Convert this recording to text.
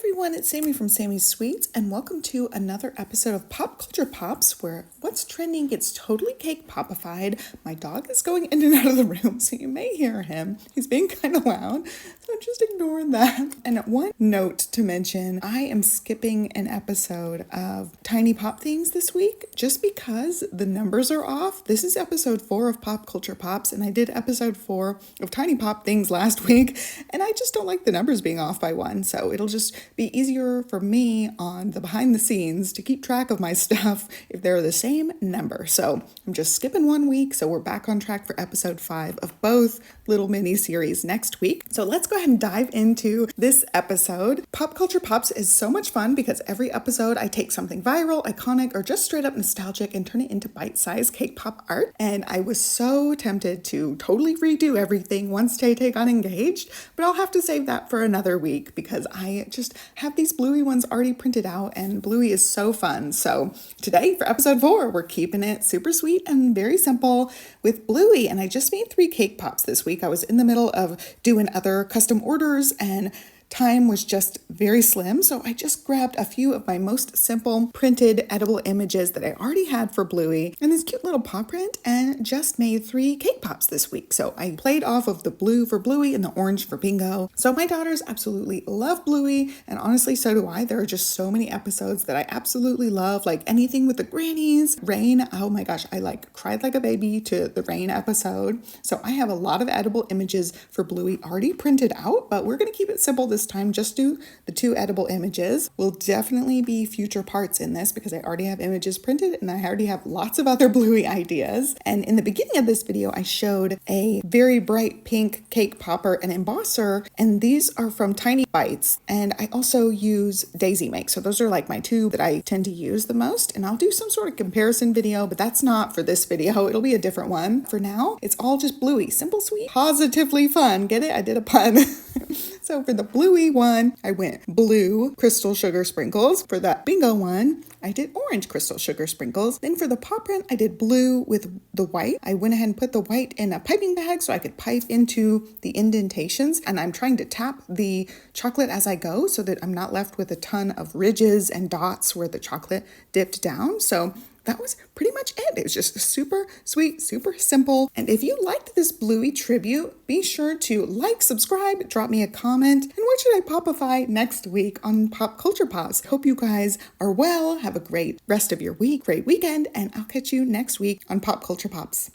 everyone, it's Sammy from Sammy's Sweets, and welcome to another episode of Pop Culture Pops, where what's trending gets totally cake popified. My dog is going in and out of the room, so you may hear him. He's being kind of loud, so just ignore that. And one note to mention, I am skipping an episode of Tiny Pop Things this week, just because the numbers are off. This is episode 4 of Pop Culture Pops, and I did episode 4 of Tiny Pop Things last week, and I just don't like the numbers being off by one, so it'll just be easier for me on the behind the scenes to keep track of my stuff if they're the same number. So I'm just skipping 1 week, so we're back on track for episode 5 of both little mini series next week. So let's go ahead and dive into this episode. Pop Culture Pops is so much fun because every episode I take something viral, iconic, or just straight up nostalgic and turn it into bite-sized cake pop art. And I was so tempted to totally redo everything once Tay-Tay got engaged, but I'll have to save that for another week because I just have these Bluey ones already printed out, and Bluey is so fun. So today for episode 4, we're keeping it super sweet and very simple with Bluey. And I just made 3 cake pops this week. I was in the middle of doing other custom orders and time was just very slim, so I just grabbed a few of my most simple printed edible images that I already had for Bluey and this cute little paw print and just made 3 cake pops this week. So I played off of the blue for Bluey and the orange for Bingo. So my daughters absolutely love Bluey, and honestly so do I. There are just so many episodes that I absolutely love, like anything with the grannies, Rain. Oh my gosh, I cried like a baby to the Rain episode. So I have a lot of edible images for Bluey already printed out, but we're gonna keep it simple this time. Just do the 2 edible images. Will definitely be future parts in this because I already have images printed and I already have lots of other Bluey ideas. And in the beginning of this video, I showed a very bright pink cake popper and embosser, and these are from Tiny Bites. And I also use Daisy Make. So those are like my 2 that I tend to use the most. And I'll do some sort of comparison video, but that's not for this video. It'll be a different one. For now, it's all just Bluey. Simple, sweet, positively fun. Get it? I did a pun. So for the Bluey one, I went blue crystal sugar sprinkles. For that Bingo one, I did orange crystal sugar sprinkles. Then for the paw print, I did blue with the white. I went ahead and put the white in a piping bag so I could pipe into the indentations. And I'm trying to tap the chocolate as I go so that I'm not left with a ton of ridges and dots where the chocolate dipped down. So that was pretty much it. It was just super sweet, super simple. And if you liked this Bluey tribute, be sure to like, subscribe, drop me a comment. And what should I popify next week on Pop Culture Pops? Hope you guys are well. Have a great rest of your week, great weekend, and I'll catch you next week on Pop Culture Pops.